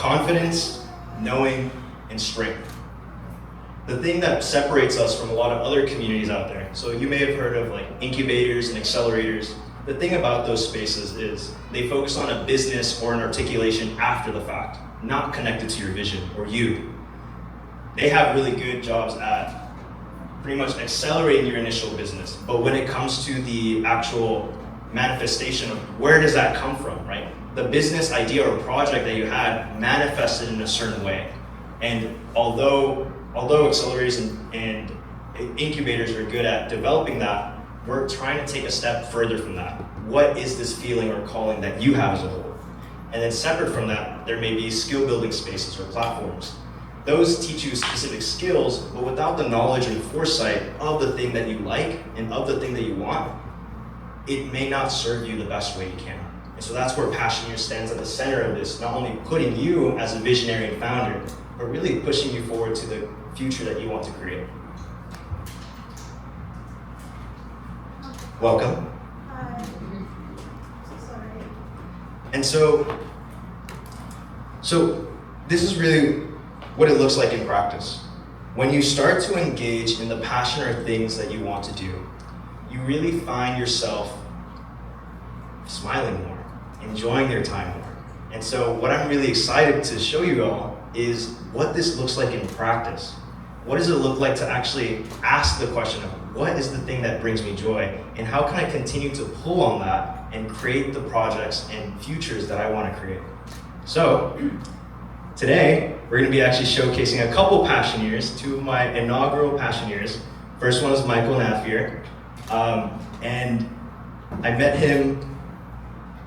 confidence, knowing, and strength. The thing that separates us from a lot of other communities out there, so you may have heard of like incubators and accelerators. The thing about those spaces is they focus on a business or an articulation after the fact, not connected to your vision or you. They have really good jobs at pretty much accelerating your initial business, but when it comes to the actual manifestation of where does that come from, right? The business idea or project that you had manifested in a certain way. And although accelerators and incubators are good at developing that, we're trying to take a step further from that. What is this feeling or calling that you have as a whole? And then separate from that, there may be skill building spaces or platforms. Those teach you specific skills, but without the knowledge and foresight of the thing that you like and of the thing that you want, it may not serve you the best way you can. And so that's where Passioneer stands at the center of this, not only putting you as a visionary and founder, but really pushing you forward to the future that you want to create. Welcome. Hi. So sorry. And so this is really what it looks like in practice. When you start to engage in the passion or things that you want to do, you really find yourself smiling more, enjoying your time more. And so what I'm really excited to show you all is what this looks like in practice. What does it look like to actually ask the question of what is the thing that brings me joy, and how can I continue to pull on that and create the projects and futures that I want to create? So today, we're going to be actually showcasing a couple Passioneers, two of my inaugural Passioneers. First one is Michael Nafier, and I met him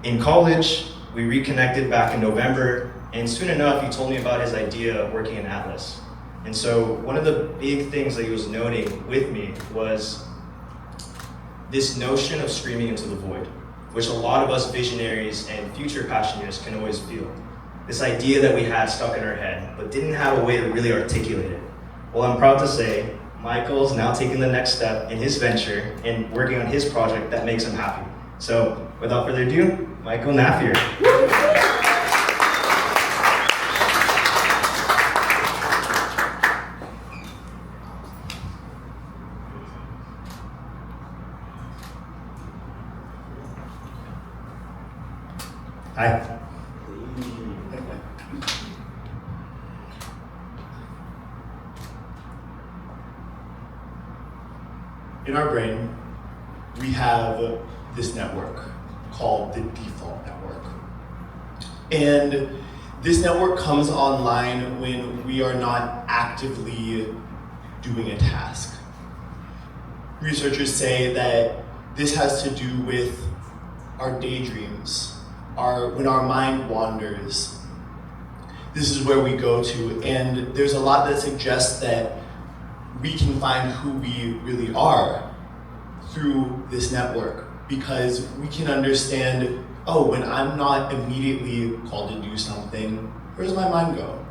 in college. We reconnected back in November, and soon enough, he told me about his idea of working in Atlas. And so one of the big things that he was noting with me was this notion of screaming into the void, which a lot of us visionaries and future Passioneers can always feel. This idea that we had stuck in our head, but didn't have a way to really articulate it. Well, I'm proud to say, Michael's now taking the next step in his venture and working on his project that makes him happy. So without further ado, Michael Nafier. Hi. In our brain, we have this network called the default network. And this network comes online when we are not actively doing a task. Researchers say that this has to do with our daydreams, when our mind wanders. This is where we go to, and there's a lot that suggests that we can find who we really are through this network, because we can understand, oh, when I'm not immediately called to do something, where does my mind go?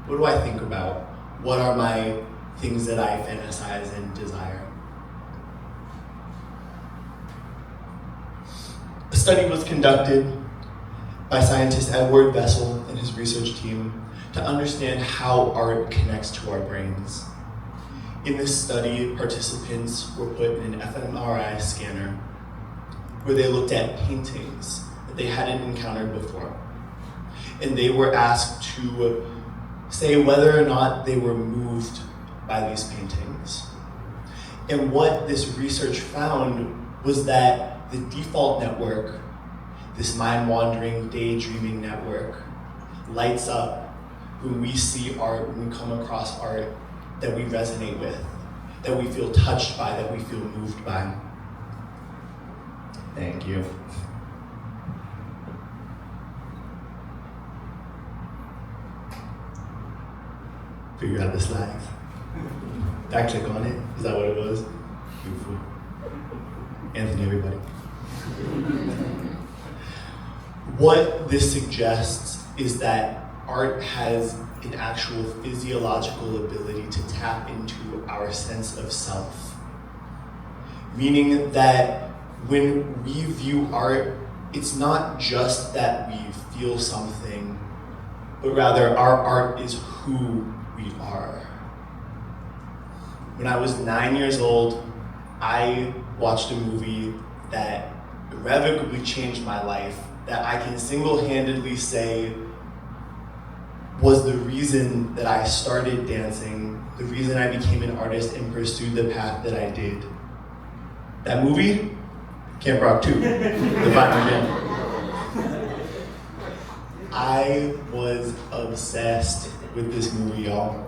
What do I think about? What are my things that I fantasize and desire? A study was conducted by scientist Edward Bessel and his research team to understand how art connects to our brains. In this study, participants were put in an fMRI scanner where they looked at paintings that they hadn't encountered before. And they were asked to say whether or not they were moved by these paintings. And what this research found was that the default network, this mind-wandering, daydreaming network, lights up when we see art, when we come across art that we resonate with, that we feel touched by, that we feel moved by. Thank you. Figure out the slides. Did I click on it? Is that what it was? Beautiful. Anthony, everybody. What this suggests is that art has an actual physiological ability to tap into our sense of self. Meaning that when we view art, it's not just that we feel something, but rather our art is who we are. When I was 9 years old, I watched a movie that irrevocably changed my life, that I can single-handedly say was the reason that I started dancing, the reason I became an artist and pursued the path that I did. That movie? Camp Rock 2, The Final Jam. I was obsessed with this movie, y'all.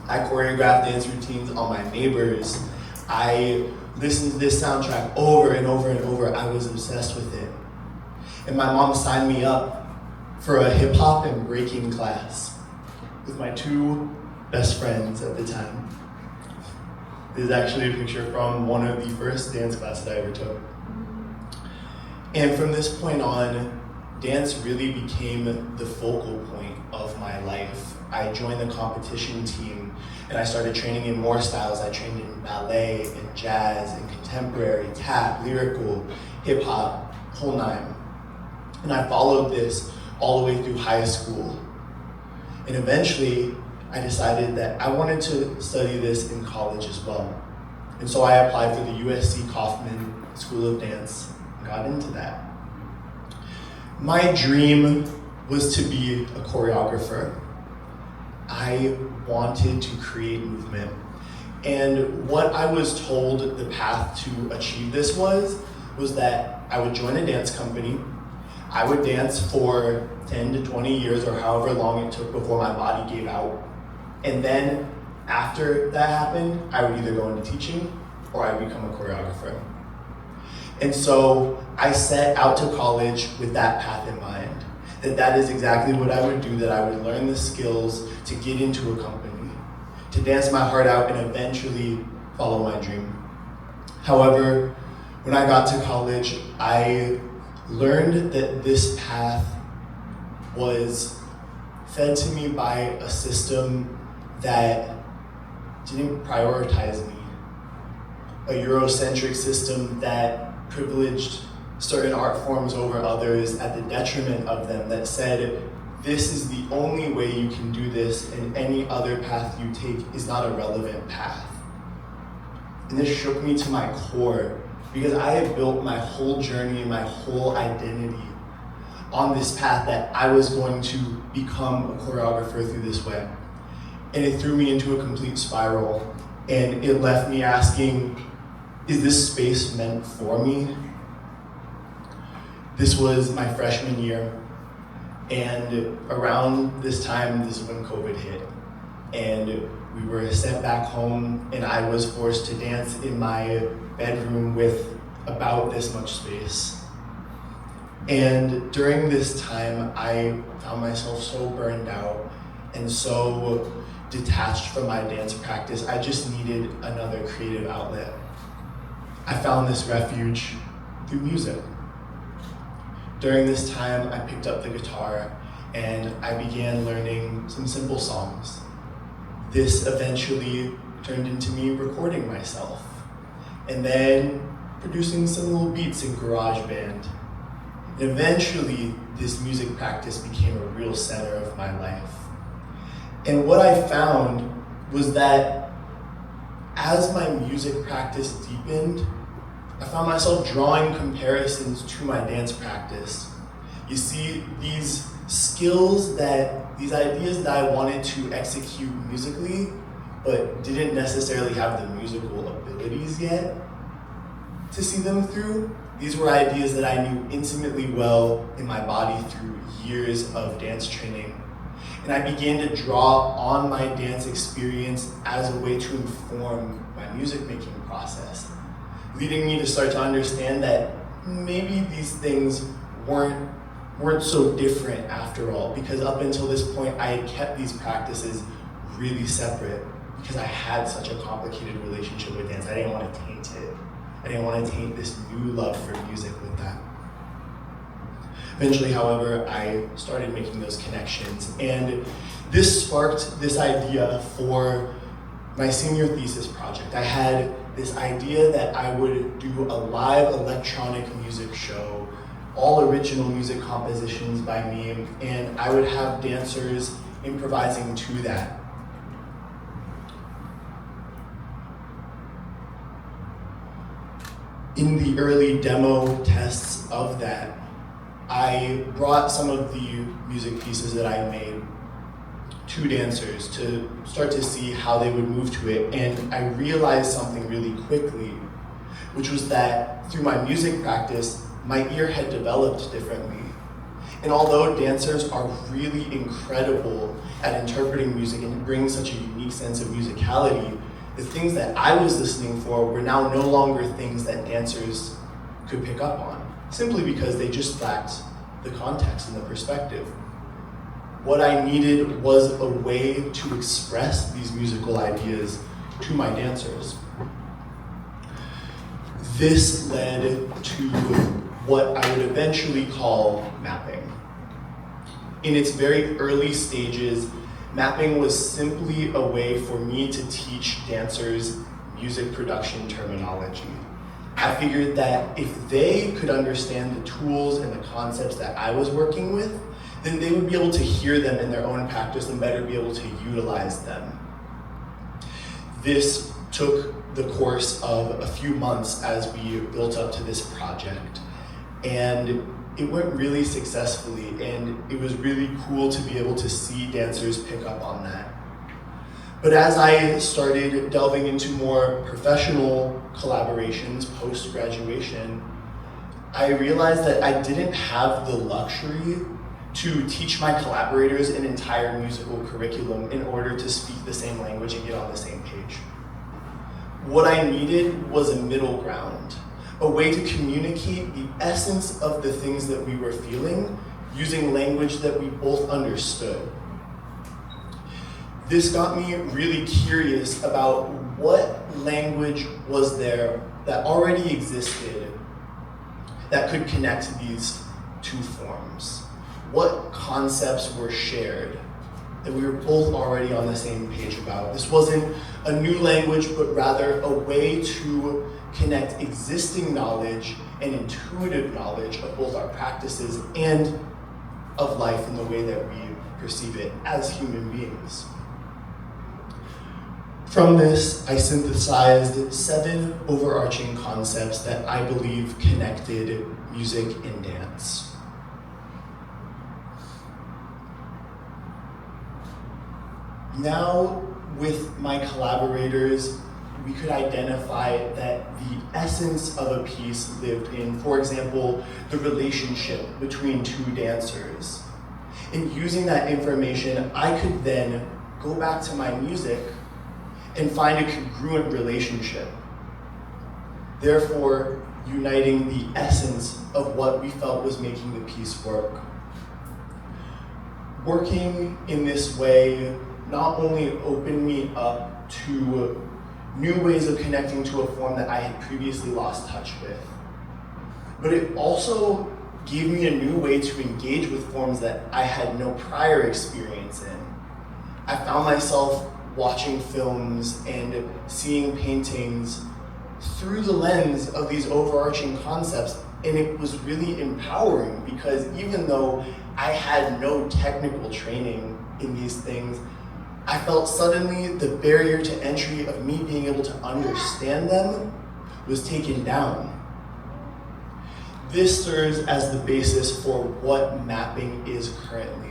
I choreographed dance routines on my neighbors. I listened to this soundtrack over and over and over. I was obsessed with it. And my mom signed me up for a hip hop and breaking class with my two best friends at the time. This is actually a picture from one of the first dance classes I ever took. And from this point on, dance really became the focal point of my life. I joined the competition team and I started training in more styles. I trained in ballet and jazz and contemporary, tap, lyrical, hip hop, whole nine. And I followed this all the way through high school. And eventually I decided that I wanted to study this in college as well. And so I applied for the USC Kaufman School of Dance and got into that. My dream was to be a choreographer. I wanted to create movement. And what I was told the path to achieve this was that I would join a dance company. I would dance for 10 to 20 years or however long it took before my body gave out. And then after that happened, I would either go into teaching or I would become a choreographer. And so I set out to college with that path in mind, that is exactly what I would do, that I would learn the skills to get into a company, to dance my heart out and eventually follow my dream. However, when I got to college, I learned that this path was fed to me by a system that didn't prioritize me, a Eurocentric system that privileged certain art forms over others at the detriment of them, that said, this is the only way you can do this and any other path you take is not a relevant path. And this shook me to my core because I had built my whole journey, my whole identity on this path that I was going to become a choreographer through this way. And it threw me into a complete spiral. And it left me asking, is this space meant for me? This was my freshman year. And around this time, this is when COVID hit. And we were sent back home and I was forced to dance in my bedroom with about this much space. And during this time, I found myself so burned out and so detached from my dance practice. I just needed another creative outlet. I found this refuge through music. During this time, I picked up the guitar and I began learning some simple songs. This eventually turned into me recording myself and then producing some little beats in GarageBand. And eventually, this music practice became a real center of my life. And what I found was that as my music practice deepened, I found myself drawing comparisons to my dance practice. You see, these skills these ideas that I wanted to execute musically, but didn't necessarily have the musical abilities yet to see them through, these were ideas that I knew intimately well in my body through years of dance training. And I began to draw on my dance experience as a way to inform my music making process, leading me to start to understand that maybe these things weren't so different after all, because up until this point I had kept these practices really separate because I had such a complicated relationship with dance. I didn't want to taint it. I didn't want to taint this new love for music with that. Eventually, however, I started making those connections, and this sparked this idea for my senior thesis project. I had this idea that I would do a live electronic music show all original music compositions by me, and I would have dancers improvising to that. In the early demo tests of that, I brought some of the music pieces that I made to dancers to start to see how they would move to it, and I realized something really quickly, which was that through my music practice, my ear had developed differently. And although dancers are really incredible at interpreting music and bring such a unique sense of musicality, the things that I was listening for were now no longer things that dancers could pick up on, simply because they just lacked the context and the perspective. What I needed was a way to express these musical ideas to my dancers. This led to what I would eventually call mapping. In its very early stages, mapping was simply a way for me to teach dancers music production terminology. I figured that if they could understand the tools and the concepts that I was working with, then they would be able to hear them in their own practice and better be able to utilize them. This took the course of a few months as we built up to this project, and it went really successfully, and it was really cool to be able to see dancers pick up on that. But as I started delving into more professional collaborations post-graduation, I realized that I didn't have the luxury to teach my collaborators an entire musical curriculum in order to speak the same language and get on the same page. What I needed was a middle ground, a way to communicate the essence of the things that we were feeling using language that we both understood. This got me really curious about what language was there that already existed that could connect these two forms. What concepts were shared that we were both already on the same page about. This wasn't a new language, but rather a way to connect existing knowledge and intuitive knowledge of both our practices and of life in the way that we perceive it as human beings. From this, I synthesized 7 overarching concepts that I believe connected music and dance. Now, with my collaborators, we could identify that the essence of a piece lived in, for example, the relationship between two dancers. In using that information, I could then go back to my music and find a congruent relationship, therefore uniting the essence of what we felt was making the piece work. Working in this way not only opened me up to new ways of connecting to a form that I had previously lost touch with, but it also gave me a new way to engage with forms that I had no prior experience in. I found myself watching films and seeing paintings through the lens of these overarching concepts, and it was really empowering because even though I had no technical training in these things, I felt suddenly the barrier to entry of me being able to understand them was taken down. This serves as the basis for what mapping is currently,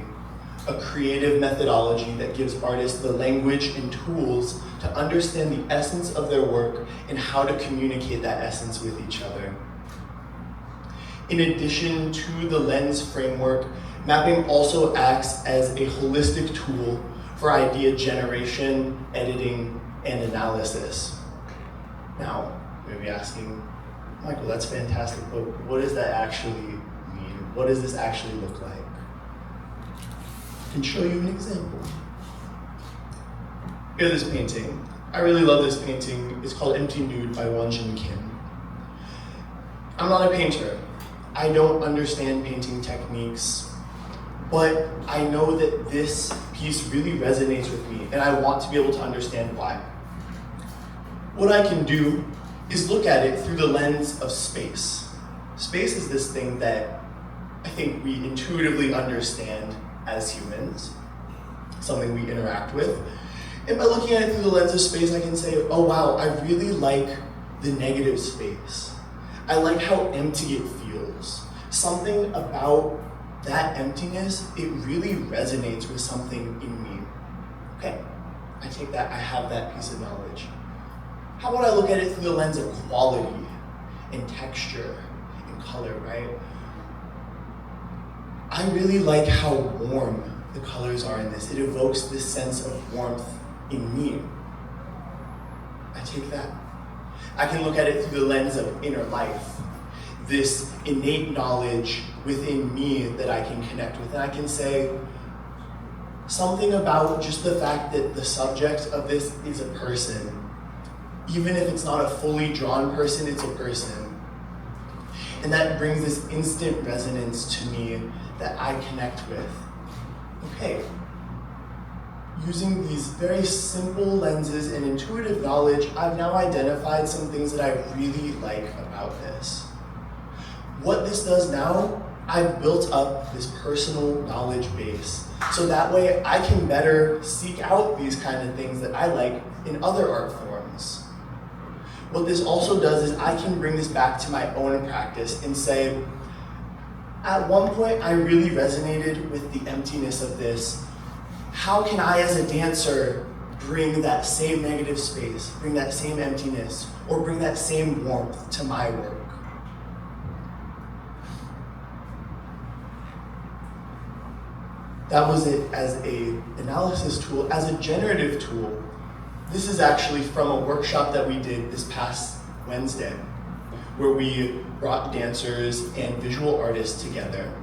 a creative methodology that gives artists the language and tools to understand the essence of their work and how to communicate that essence with each other. In addition to the lens framework, mapping also acts as a holistic tool for idea generation, editing, and analysis. Now, you may be asking, Michael, that's fantastic, but what does that actually mean? What does this actually look like? I can show you an example. Here's this painting. I really love this painting. It's called Empty Nude by Wonjin Kim. I'm not a painter. I don't understand painting techniques, but I know that this piece really resonates with me, and I want to be able to understand why. What I can do is look at it through the lens of space. Space is this thing that I think we intuitively understand as humans, something we interact with. And by looking at it through the lens of space, I can say, oh wow, I really like the negative space. I like how empty it feels. Something about that emptiness, it really resonates with something in me. Okay, I take that, I have that piece of knowledge. How about I look at it through the lens of quality and texture and color, right? I really like how warm the colors are in this. It evokes this sense of warmth in me. I take that. I can look at it through the lens of inner life, this innate knowledge within me that I can connect with. And I can say something about just the fact that the subject of this is a person. Even if it's not a fully drawn person, it's a person. And that brings this instant resonance to me that I connect with. Okay, using these very simple lenses and intuitive knowledge, I've now identified some things that I really like about this. What this does now, I've built up this personal knowledge base. So that way I can better seek out these kind of things that I like in other art forms. What this also does is I can bring this back to my own practice and say, at one point I really resonated with the emptiness of this. How can I as a dancer bring that same negative space, bring that same emptiness, or bring that same warmth to my work? That was it as an analysis tool. As a generative tool, this is actually from a workshop that we did this past Wednesday, where we brought dancers and visual artists together,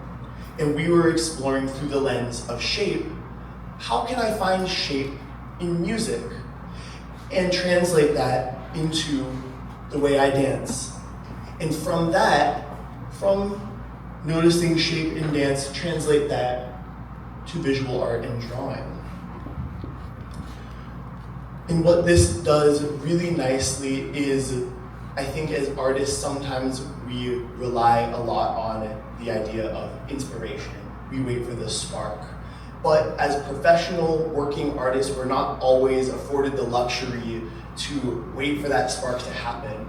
and we were exploring through the lens of shape. How can I find shape in music and translate that into the way I dance? And from that, from noticing shape in dance, translate that to visual art and drawing. And what this does really nicely is, I think as artists, sometimes we rely a lot on the idea of inspiration. We wait for the spark. But as professional working artists, we're not always afforded the luxury to wait for that spark to happen.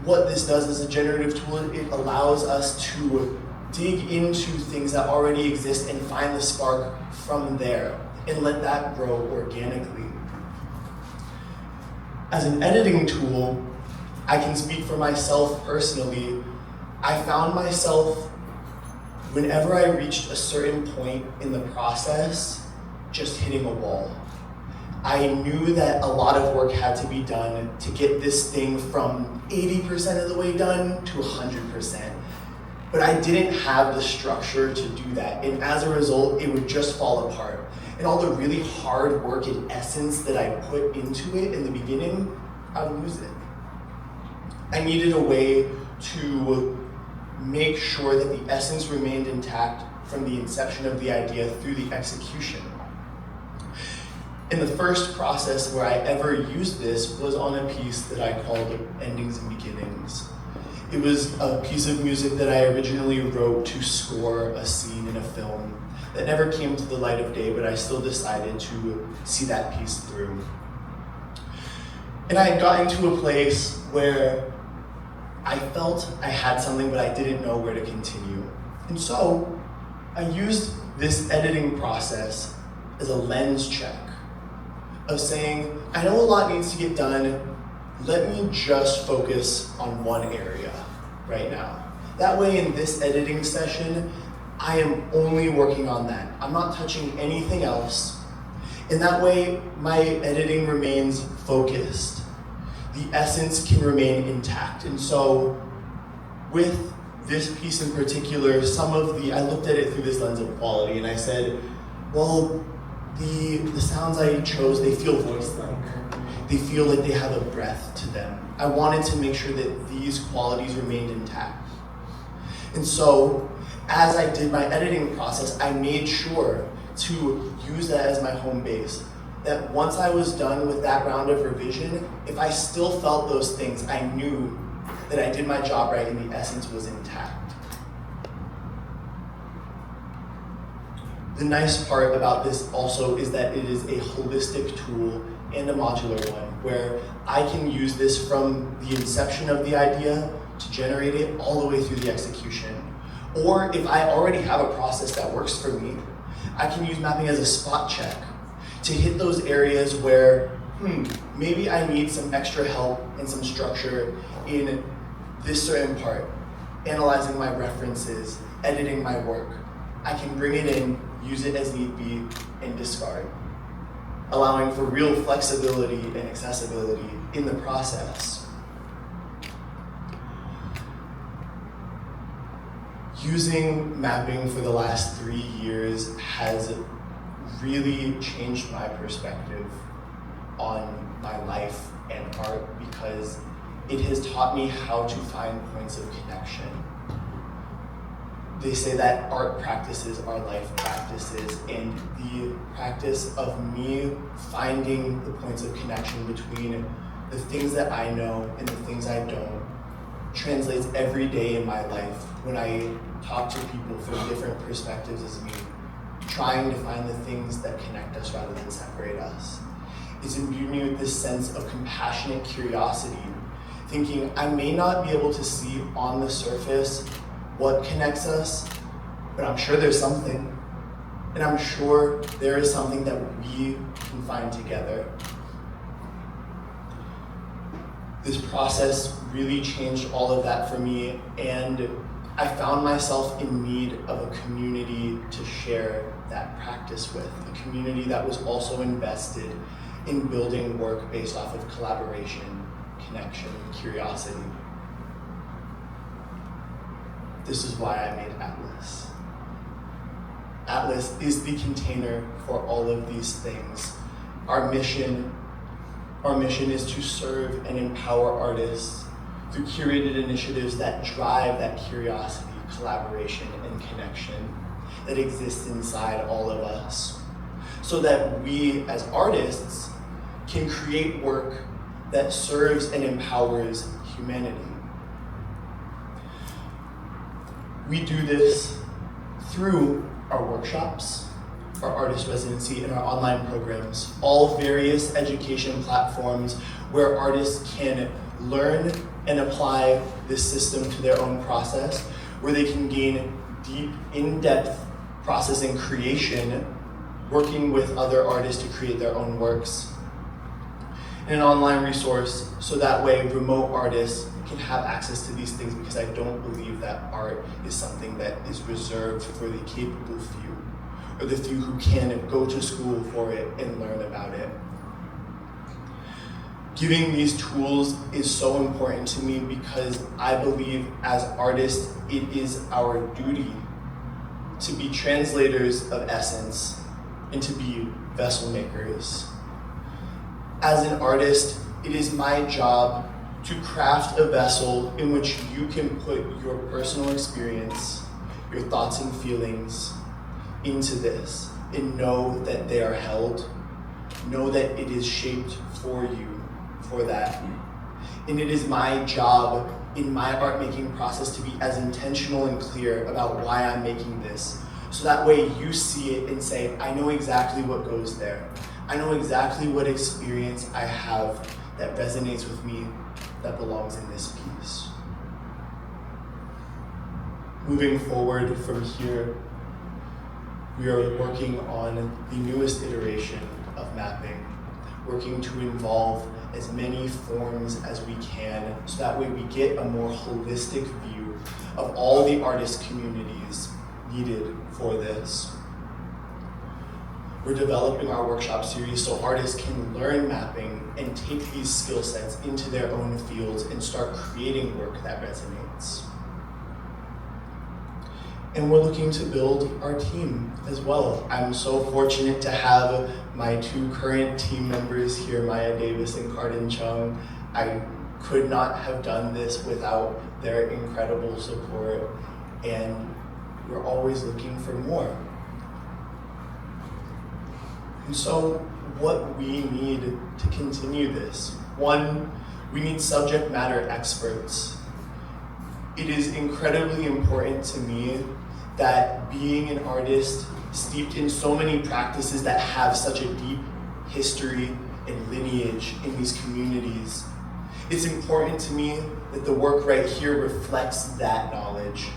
What this does as a generative tool, it allows us to dig into things that already exist and find the spark from there and let that grow organically. As an editing tool, I can speak for myself personally. I found myself, whenever I reached a certain point in the process, just hitting a wall. I knew that a lot of work had to be done to get this thing from 80% of the way done to 100%. But I didn't have the structure to do that. And as a result, it would just fall apart. And all the really hard work and essence that I put into it in the beginning, I would lose it. I needed a way to make sure that the essence remained intact from the inception of the idea through the execution. And the first process where I ever used this was on a piece that I called Endings and Beginnings. It was a piece of music that I originally wrote to score a scene in a film that never came to the light of day, but I still decided to see that piece through. And I had gotten to a place where I felt I had something, but I didn't know where to continue. And so I used this editing process as a lens check of saying, I know a lot needs to get done, let me just focus on one area right now. That way in this editing session, I am only working on that. I'm not touching anything else. And that way, my editing remains focused. The essence can remain intact. And so with this piece in particular, I looked at it through this lens of quality, and I said, well, the sounds I chose, they feel voice-like. They feel like they have a breath to them. I wanted to make sure that these qualities remained intact. And so, as I did my editing process, I made sure to use that as my home base. That once I was done with that round of revision, if I still felt those things, I knew that I did my job right and the essence was intact. The nice part about this also is that it is a holistic tool and a modular one, where I can use this from the inception of the idea to generate it all the way through the execution. Or if I already have a process that works for me, I can use mapping as a spot check to hit those areas where, maybe I need some extra help and some structure in this certain part, analyzing my references, editing my work. I can bring it in, use it as need be, and discard, allowing for real flexibility and accessibility in the process. Using mapping for the last 3 years has really changed my perspective on my life and art, because it has taught me how to find points of connection. They say that art practices are life practices, and the practice of me finding the points of connection between the things that I know and the things I don't translates every day in my life when I talk to people from different perspectives as me, trying to find the things that connect us rather than separate us. It's imbued me with this sense of compassionate curiosity, thinking I may not be able to see on the surface what connects us, but I'm sure there's something. And I'm sure there is something that we can find together. This process really changed all of that for me, and I found myself in need of a community to share that practice with, a community that was also invested in building work based off of collaboration, connection, and curiosity. This is why I made Atlas. Atlas is the container for all of these things. Our mission is to serve and empower artists through curated initiatives that drive that curiosity, collaboration, and connection that exists inside all of us, so that we as artists can create work that serves and empowers humanity. We do this through our workshops, our artist residency, and our online programs, all various education platforms where artists can learn and apply this system to their own process, where they can gain deep, in-depth process and creation, working with other artists to create their own works. And an online resource, so that way remote artists can have access to these things, because I don't believe that art is something that is reserved for the capable few, or the few who can go to school for it and learn about it. Giving these tools is so important to me because I believe as artists, it is our duty to be translators of essence and to be vessel makers. As an artist, it is my job to craft a vessel in which you can put your personal experience, your thoughts and feelings into this, and know that they are held, know that it is shaped for you, for that. And it is my job in my art making process to be as intentional and clear about why I'm making this, so that way you see it and say, I know exactly what goes there. I know exactly what experience I have that resonates with me, that belongs in this piece. Moving forward from here, we are working on the newest iteration of mapping, working to involve as many forms as we can, so that way we get a more holistic view of all the artist communities needed for this. We're developing our workshop series so artists can learn mapping and take these skill sets into their own fields and start creating work that resonates. And we're looking to build our team as well. I'm so fortunate to have my two current team members here, Maya Davis and Cardin Chung. I could not have done this without their incredible support, and we're always looking for more. And so what we need to continue this, one, we need subject matter experts. It is incredibly important to me that being an artist steeped in so many practices that have such a deep history and lineage in these communities. It's important to me that the work right here reflects that knowledge,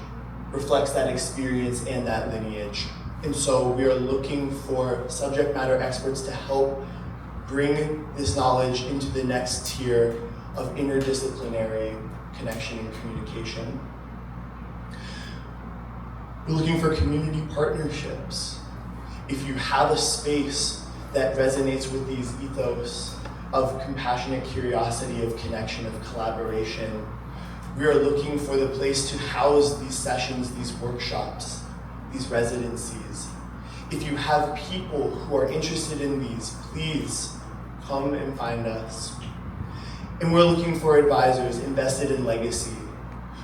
reflects that experience and that lineage. And so we are looking for subject matter experts to help bring this knowledge into the next tier of interdisciplinary connection and communication. We're looking for community partnerships. If you have a space that resonates with these ethos of compassionate curiosity, of connection, of collaboration, we are looking for the place to house these sessions, these workshops, these residencies. If you have people who are interested in these, please come and find us. And we're looking for advisors invested in legacy,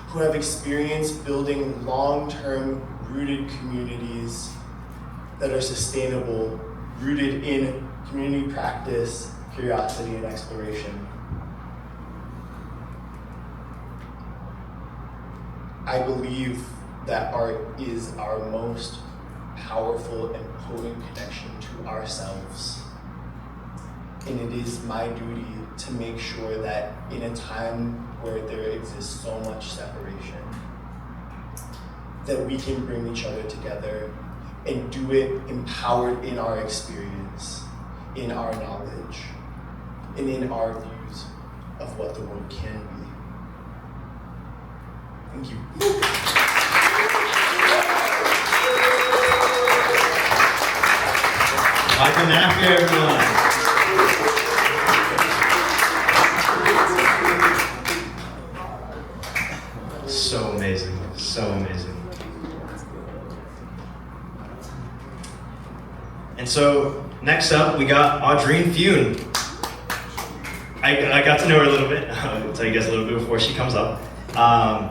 who have experience building long-term rooted communities that are sustainable, rooted in community practice, curiosity, and exploration. I believe that art is our most powerful and potent connection to ourselves. And it is my duty to make sure that in a time where there exists so much separation, that we can bring each other together and do it empowered in our experience, in our knowledge, and in our views of what the world can be. Thank you. Michael Napier, everyone. So amazing, so amazing. And so next up, we got Audrine Fune. I got to know her a little bit. I'll tell you guys a little bit before she comes up. I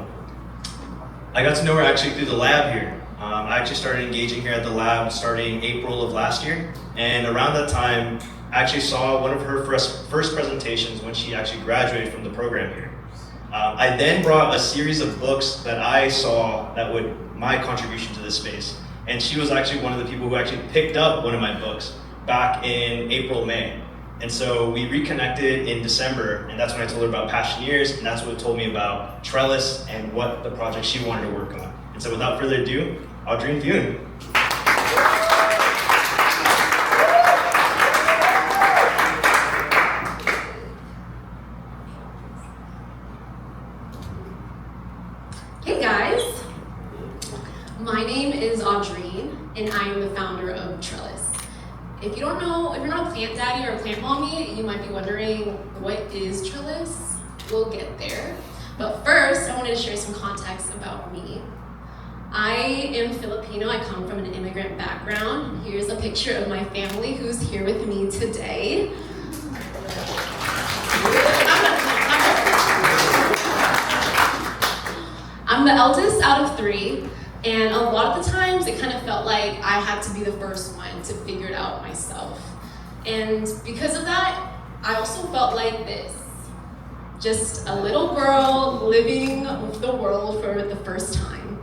got to know her actually through the lab here. I actually started engaging here at the lab starting April of last year. And around that time, I actually saw one of her first presentations when she actually graduated from the program here. I then brought a series of books that I saw that would my contribution to this space. And she was actually one of the people who actually picked up one of my books back in April, May. And so we reconnected in December, and that's when I told her about Passioneers, and that's what told me about Trellis and what the project she wanted to work on. And so without further ado, Audrine Fune. Hey guys, my name is Audrine, and I am the founder of Trellis. If you don't know, if you're not a plant daddy or a plant mommy, you might be wondering, what is Trellis? We'll get there. But first, I wanted to share some context about me. I am Filipino. I come from an immigrant background. Here's a picture of my family who's here with me today. I'm the eldest out of 3. And a lot of the times it kind of felt like I had to be the first one to figure it out myself. And because of that, I also felt like this. Just a little girl living with the world for the first time.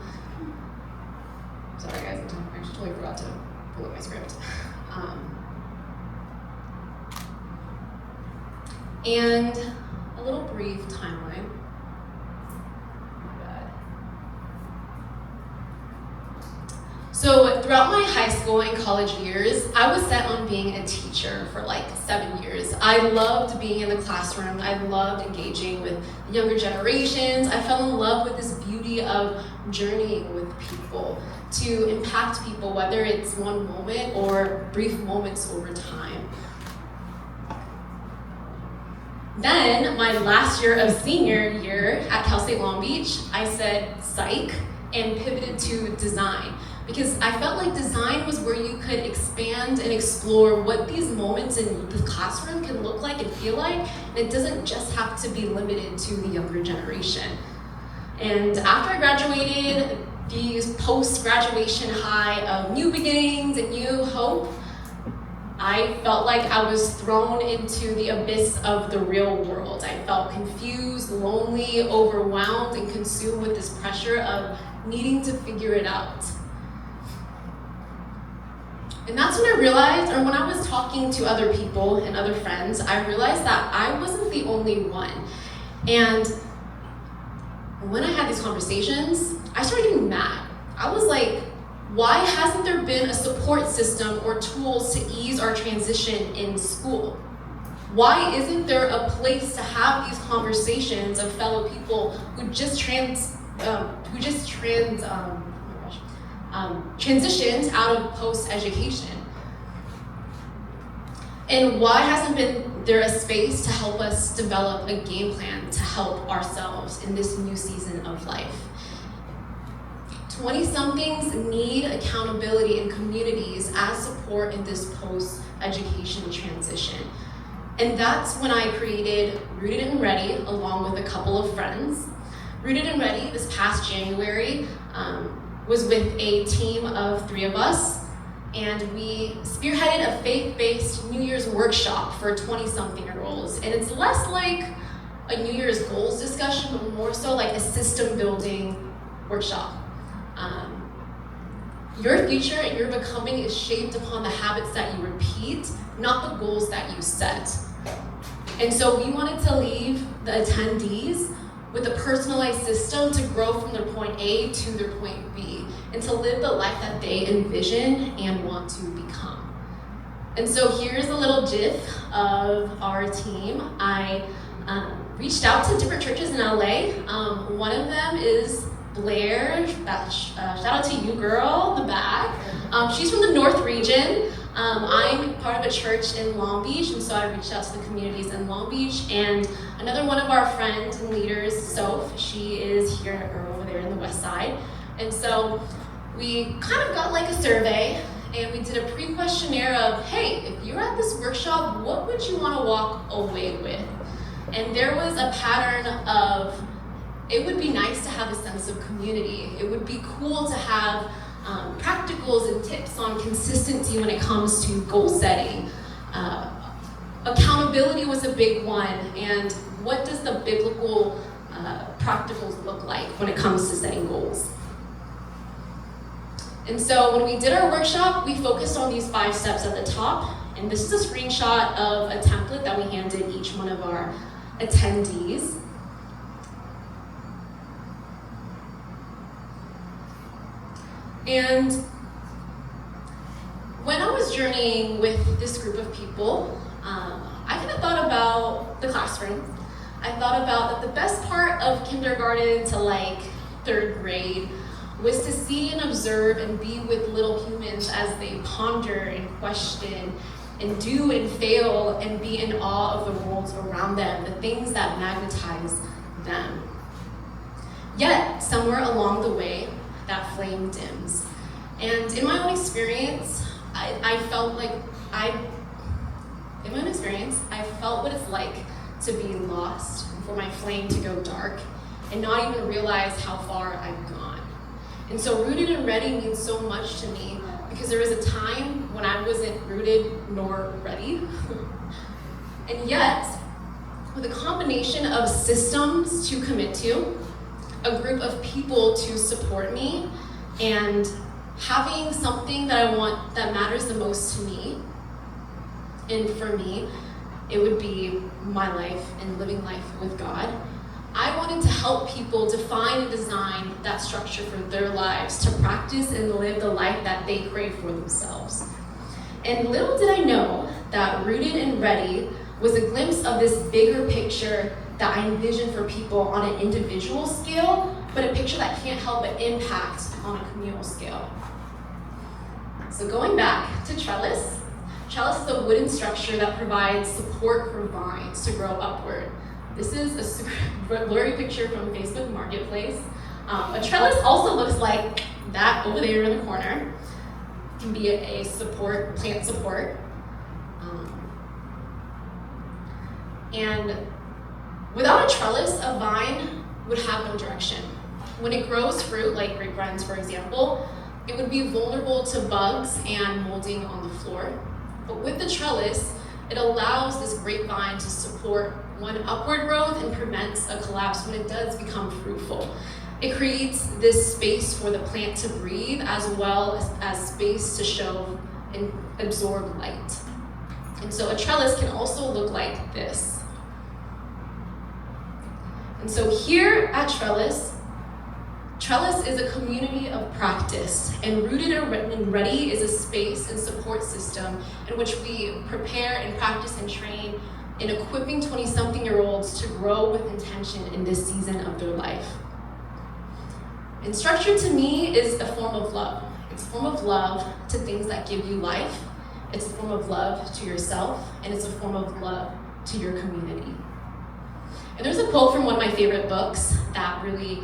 Sorry guys, I actually totally forgot to pull up my script. And a little brief timeline. So throughout my high school and college years, I was set on being a teacher for like 7 years. I loved being in the classroom. I loved engaging with younger generations. I fell in love with this beauty of journeying with people to impact people, whether it's one moment or brief moments over time. Then, my last year of senior year at Cal State Long Beach, I said psych and pivoted to design. Because I felt like design was where you could expand and explore what these moments in the classroom can look like and feel like. And it doesn't just have to be limited to the younger generation. And after I graduated, the post-graduation high of new beginnings and new hope, I felt like I was thrown into the abyss of the real world. I felt confused, lonely, overwhelmed, and consumed with this pressure of needing to figure it out. And that's when I realized, or when I was talking to other people and other friends, I realized that I wasn't the only one. And when I had these conversations, I started getting mad. I was like, why hasn't there been a support system or tools to ease our transition in school? Why isn't there a place to have these conversations of fellow people who just transitioned out of post-education? And why hasn't been there a space to help us develop a game plan to help ourselves in this new season of life? 20-somethings need accountability in communities as support in this post-education transition. And that's when I created Rooted and Ready along with a couple of friends. Rooted and Ready this past January was with a team of 3 of us, and we spearheaded a faith-based New Year's workshop for 20-something-year-olds. And it's less like a New Year's goals discussion, but more so like a system-building workshop. Your future and your becoming is shaped upon the habits that you repeat, not the goals that you set. And so we wanted to leave the attendees with a personalized system to grow from their point A to their point B, and to live the life that they envision and want to become. And so here's a little gif of our team. I reached out to different churches in LA. One of them is Blair. Shout out to you, girl, in the back. She's from the North region. I'm part of a church in Long Beach, and so I reached out to the communities in Long Beach. And another one of our friends and leaders, Soph, she is here or over there in the west side. And so we kind of got like a survey, and we did a pre-questionnaire of, hey, if you're at this workshop, what would you want to walk away with? And there was a pattern of, it would be nice to have a sense of community. It would be cool to have practicals and tips on consistency when it comes to goal setting. Accountability was a big one, and what does the biblical practicals look like when it comes to setting goals? And so when we did our workshop, we focused on these 5 steps at the top, and this is a screenshot of a template that we handed each one of our attendees. And when I was journeying with this group of people, I kind of thought about the classroom. I thought about that the best part of kindergarten to like 3rd grade was to see and observe and be with little humans as they ponder and question and do and fail and be in awe of the worlds around them, the things that magnetize them. Yet, somewhere along the way, that flame dims. And in my own experience, I felt what it's like to be lost, for my flame to go dark, and not even realize how far I've gone. And so Rooted and Ready means so much to me, because there was a time when I wasn't rooted nor ready. And yet, with a combination of systems to commit to, a group of people to support me, and having something that I want that matters the most to me, and for me, it would be my life and living life with God. I wanted to help people define and design that structure for their lives, to practice and live the life that they crave for themselves. And little did I know that Rooted and Ready was a glimpse of this bigger picture that I envisioned for people on an individual scale, but a picture that can't help but impact on a communal scale. So going back to trellis is a wooden structure that provides support for vines to grow upward. This is a super blurry picture from Facebook Marketplace. A trellis also looks like that over there in the corner. It can be a support, plant support. And without a trellis, a vine would have no direction. When it grows fruit, like grapevines for example, it would be vulnerable to bugs and molding on the floor. But with the trellis, it allows this grapevine to support one upward growth and prevents a collapse when it does become fruitful. It creates this space for the plant to breathe, as well as space to show and absorb light. And so a trellis can also look like this. And so here at Trellis is a community of practice, and Rooted and Ready is a space and support system in which we prepare and practice and train in equipping 20-something-year-olds to grow with intention in this season of their life. And structure to me is a form of love. It's a form of love to things that give you life. It's a form of love to yourself, and it's a form of love to your community. And there's a quote from one of my favorite books that really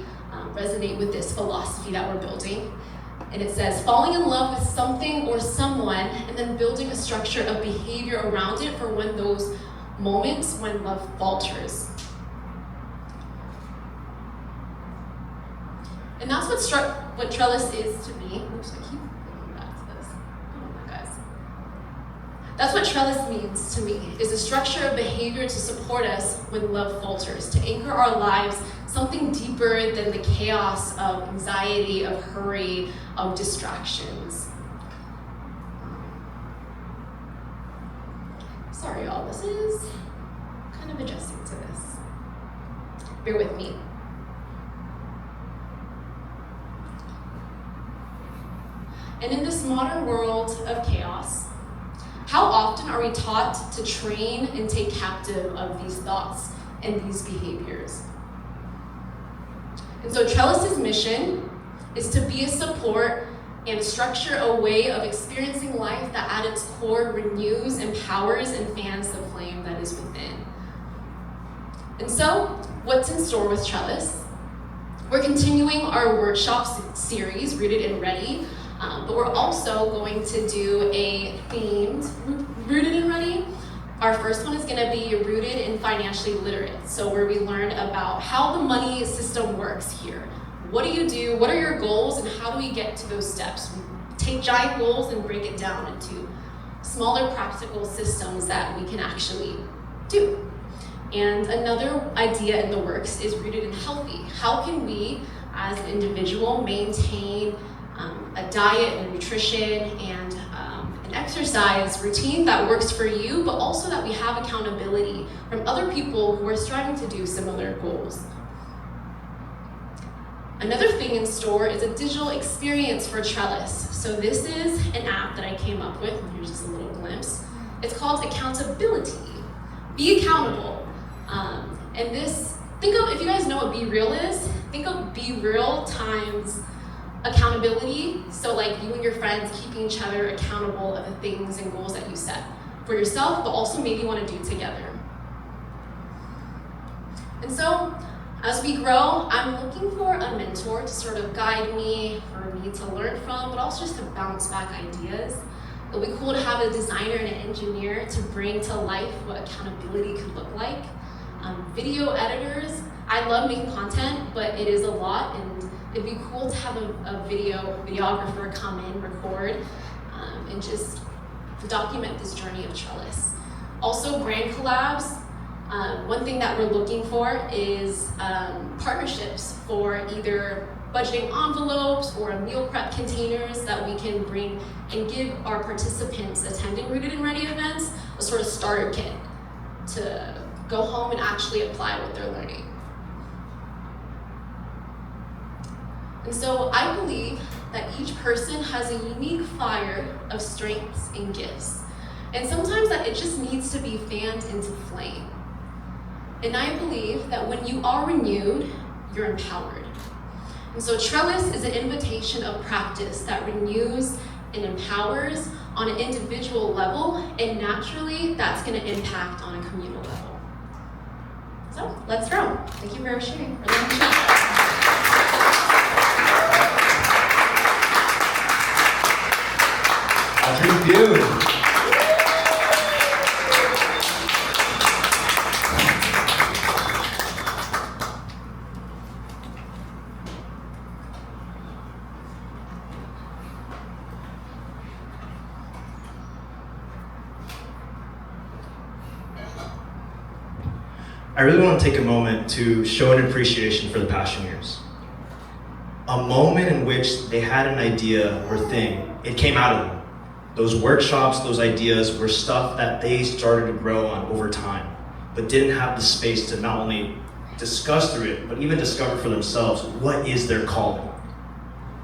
resonate with this philosophy that we're building. And it says, falling in love with something or someone and then building a structure of behavior around it for when those moments when love falters. And that's what Trellis is to me. Oops, I keep looking back to this. Oh my guys. That's what Trellis means to me, is a structure of behavior to support us when love falters, to anchor our lives something deeper than the chaos of anxiety, of hurry, of distractions. Sorry, y'all, this is kind of adjusting to this. Bear with me. And in this modern world of chaos, how often are we taught to train and take captive of these thoughts and these behaviors? And so Trellis's mission is to be a support and structure a way of experiencing life that at its core renews, empowers, and fans the flame that is within. And so, what's in store with Trellis? We're continuing our workshop series, Rooted and Ready, but we're also going to do a themed Rooted and Ready. Our first one is going to be Rooted and Financially Literate, so where we learn about how the money system works here. What do you do? What are your goals? And how do we get to those steps? We take giant goals and break it down into smaller practical systems that we can actually do. And another idea in the works is Rooted and Healthy. How can we, as an individual, maintain a diet and nutrition and an exercise routine that works for you, but also that we have accountability from other people who are striving to do similar goals. Another thing in store is a digital experience for Trellis. So this is an app that I came up with, and here's just a little glimpse. It's called Accountability. Be accountable. And this, think of, if you guys know what Be Real is, think of Be Real times accountability. So like you and your friends keeping each other accountable of the things and goals that you set for yourself, but also maybe want to do together. And so, as we grow, I'm looking for a mentor to sort of guide me, for me to learn from, but also just to bounce back ideas. It'll be cool to have a designer and an engineer to bring to life what accountability could look like. Video editors, I love making content, but it is a lot, and it'd be cool to have a videographer come in, record, and just document this journey of Trellis. Also, brand collabs. One thing that we're looking for is partnerships for either budgeting envelopes or meal prep containers that we can bring and give our participants attending Rooted and Ready events a sort of starter kit to go home and actually apply what they're learning. And so I believe that each person has a unique fire of strengths and gifts. And sometimes that it just needs to be fanned into flame. And I believe that when you are renewed, you're empowered. And so Trellis is an invitation of practice that renews and empowers on an individual level, and naturally that's going to impact on a communal level. So let's grow. Thank you for sharing. For letting me chat. Thank you. I really want to take a moment to show an appreciation for the Passioneers. A moment in which they had an idea or thing, it came out of them. Those workshops, those ideas were stuff that they started to grow on over time, but didn't have the space to not only discuss through it, but even discover for themselves what is their calling.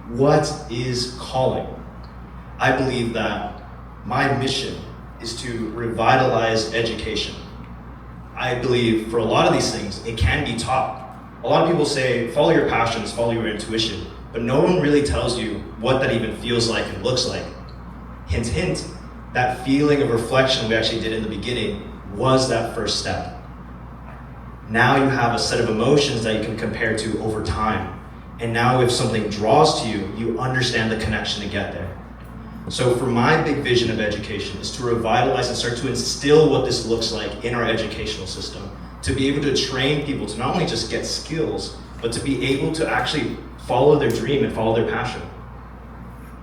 What is calling? I believe that my mission is to revitalize education. I believe for a lot of these things, it can be taught. A lot of people say, follow your passions, follow your intuition, but no one really tells you what that even feels like and looks like. Hint, hint, that feeling of reflection we actually did in the beginning was that first step. Now you have a set of emotions that you can compare to over time. And now if something draws to you, you understand the connection to get there. So for my big vision of education is to revitalize and start to instill what this looks like in our educational system, to be able to train people to not only just get skills, but to be able to actually follow their dream and follow their passion.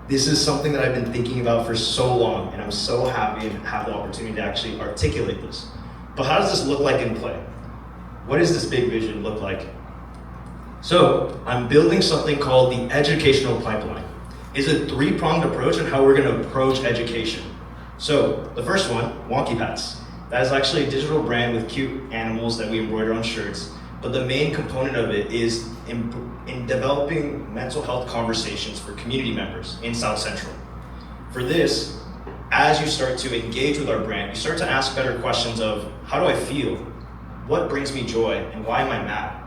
This is something that I've been thinking about for so long, and I'm so happy to have the opportunity to actually articulate this. But how does this look like in play? What does this big vision look like? So I'm building something called the educational pipeline. It's a three-pronged approach on how we're going to approach education. So the first one, Wonky Pets. That is actually a digital brand with cute animals that we embroider on shirts. But the main component of it is in developing mental health conversations for community members in South Central. For this, as you start to engage with our brand, you start to ask better questions of, how do I feel? What brings me joy? And why am I mad?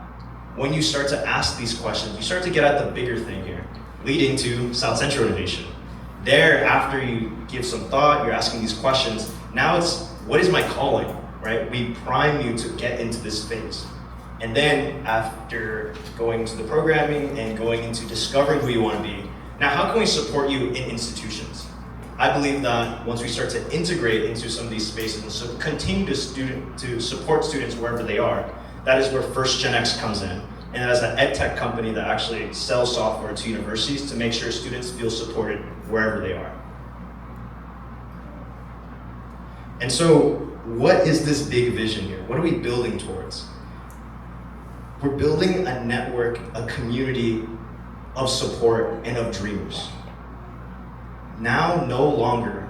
When you start to ask these questions, you start to get at the bigger thing here, leading to South Central innovation. There, after you give some thought, you're asking these questions, now it's, what is my calling, right? We prime you to get into this phase. And then after going to the programming and going into discovering who you want to be, now how can we support you in institutions? I believe that once we start to integrate into some of these spaces and so continue to support students wherever they are, that is where First Gen X comes in. And as an ed tech company that actually sells software to universities to make sure students feel supported wherever they are. And so what is this big vision here? What are we building towards? We're building a network, a community of support and of dreamers. Now, no longer,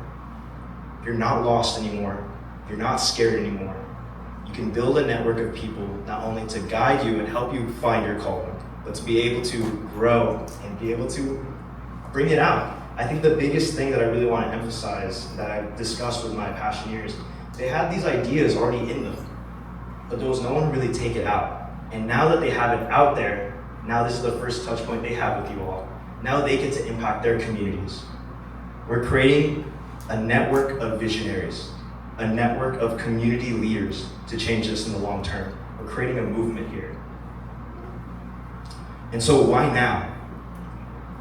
you're not lost anymore. You're not scared anymore. You can build a network of people not only to guide you and help you find your calling, but to be able to grow and be able to bring it out. I think the biggest thing that I really want to emphasize that I've discussed with my Passioneers, they had these ideas already in them, but there was no one really take it out. And now that they have it out there, now this is the first touch point they have with you all. Now they get to impact their communities. We're creating a network of visionaries, a network of community leaders to change this in the long term. We're creating a movement here. And so why now?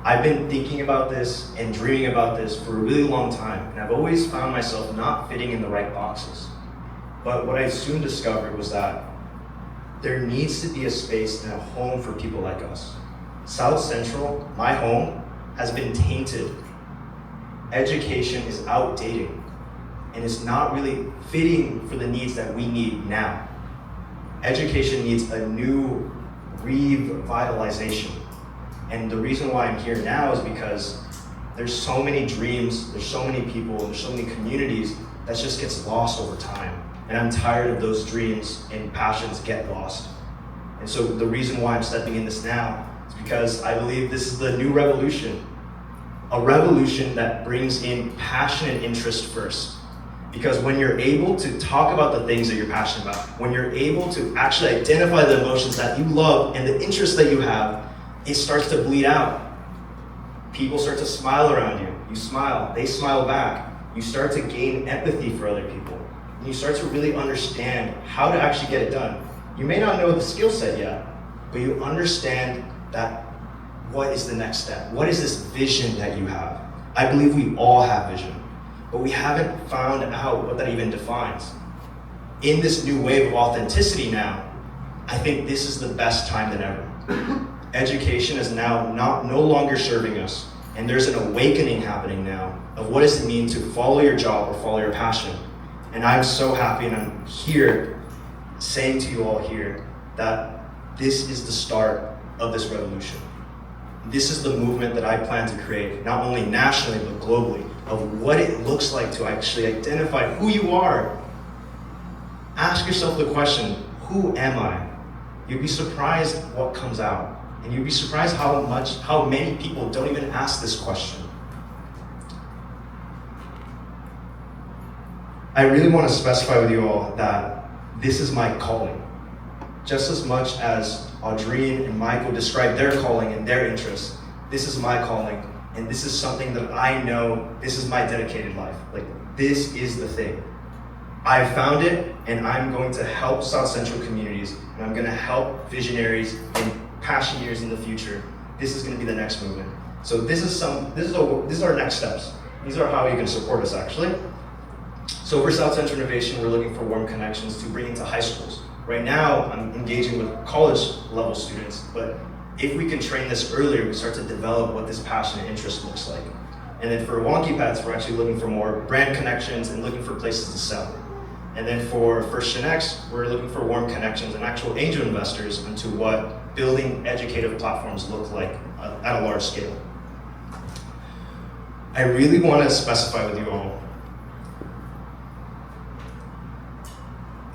I've been thinking about this and dreaming about this for a really long time, and I've always found myself not fitting in the right boxes. But what I soon discovered was that there needs to be a space and a home for people like us. South Central, my home, has been tainted. Education is outdated, and it's not really fitting for the needs that we need now. Education needs a new revitalization. And the reason why I'm here now is because there's so many dreams, there's so many people, there's so many communities that just gets lost over time. And I'm tired of those dreams and passions get lost. And so the reason why I'm stepping in this now is because I believe this is the new revolution. A revolution that brings in passion and interest first. Because when you're able to talk about the things that you're passionate about, when you're able to actually identify the emotions that you love and the interests that you have, it starts to bleed out. People start to smile around you. You smile, they smile back. You start to gain empathy for other people. And you start to really understand how to actually get it done. You may not know the skill set yet, but you understand that what is the next step? What is this vision that you have? I believe we all have vision, but we haven't found out what that even defines. In this new wave of authenticity now, I think this is the best time than ever. Education is now no longer serving us, and there's an awakening happening now of what does it mean to follow your job or follow your passion. And I'm so happy, and I'm here saying to you all here that this is the start of this revolution. This is the movement that I plan to create, not only nationally, but globally, of what it looks like to actually identify who you are. Ask yourself the question, who am I? You'd be surprised what comes out. And you'd be surprised how many people don't even ask this question. I really want to specify with you all that this is my calling. Just as much as Audreen and Michael described their calling and their interests, this is my calling, and this is something that I know, this is my dedicated life. Like, this is the thing. I found it, and I'm going to help South Central communities, and I'm going to help visionaries and passioneers in the future. This is going to be the next movement. So this is our next steps. These are how you can support us, actually. So for South Central Innovation, we're looking for warm connections to bring into high schools. Right now, I'm engaging with college level students, but if we can train this earlier, we start to develop what this passion and interest looks like. And then for Wonky Pets, we're actually looking for more brand connections and looking for places to sell. And then for First Gen X, we're looking for warm connections and actual angel investors into what building educative platforms look like at a large scale. I really want to specify with you all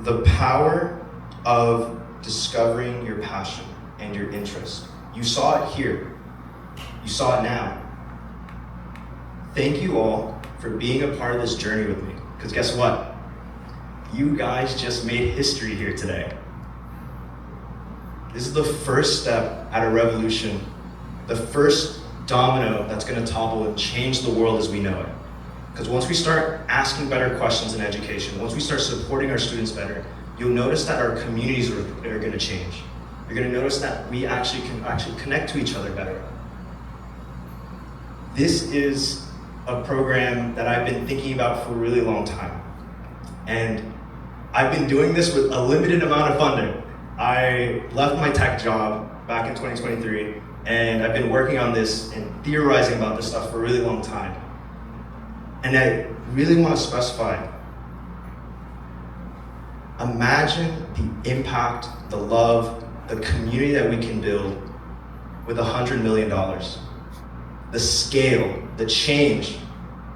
the power of discovering your passion and your interest. You saw it here. You saw it now. Thank you all for being a part of this journey with me. Because guess what? You guys just made history here today. This is the first step at a revolution, the first domino that's going to topple and change the world as we know it. Because once we start asking better questions in education, once we start supporting our students better, you'll notice that our communities are going to change. You're going to notice that we can connect to each other better. This is a program that I've been thinking about for a really long time. And I've been doing this with a limited amount of funding. I left my tech job back in 2023, and I've been working on this and theorizing about this stuff for a really long time. And I really want to specify, imagine the impact, the love, the community that we can build with $100 million. The scale, the change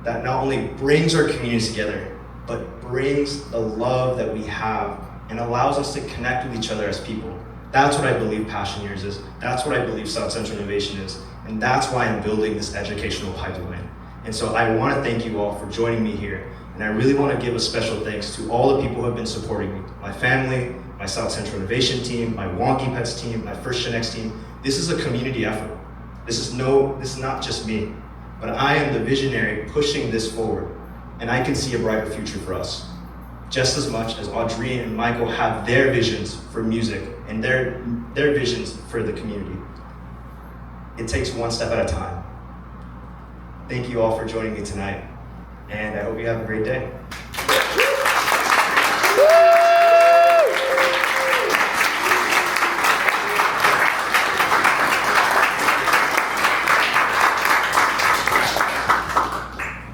that not only brings our communities together, but brings the love that we have and allows us to connect with each other as people. That's what I believe Passioneers is. That's what I believe South Central Innovation is. And that's why I'm building this educational pipeline. And so I want to thank you all for joining me here. And I really want to give a special thanks to all the people who have been supporting me. My family, my South Central Innovation team, my Wonky Pets team, my First Gen X team. This is a community effort. This is not just me, but I am the visionary pushing this forward. And I can see a brighter future for us. Just as much as Audrey and Michael have their visions for music and their visions for the community. It takes one step at a time. Thank you all for joining me tonight, and I hope you have a great day.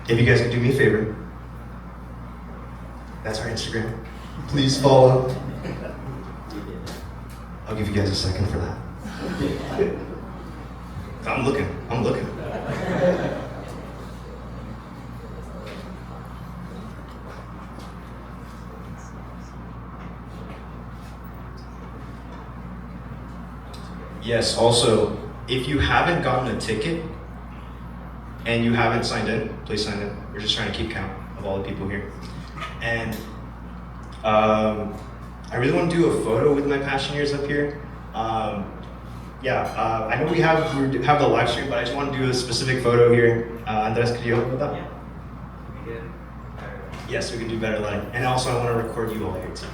If you guys could do me a favor, that's our Instagram. Please follow. I'll give you guys a second for that. I'm looking. Yes, also, if you haven't gotten a ticket and you haven't signed in, please sign in. We're just trying to keep count of all the people here. And I really want to do a photo with my Passioneers up here. I know we have the live stream, but I just want to do a specific photo here. Andres, could you help with that? Yeah. We did. Yes, we can do better lighting. And also I want to record you all here too.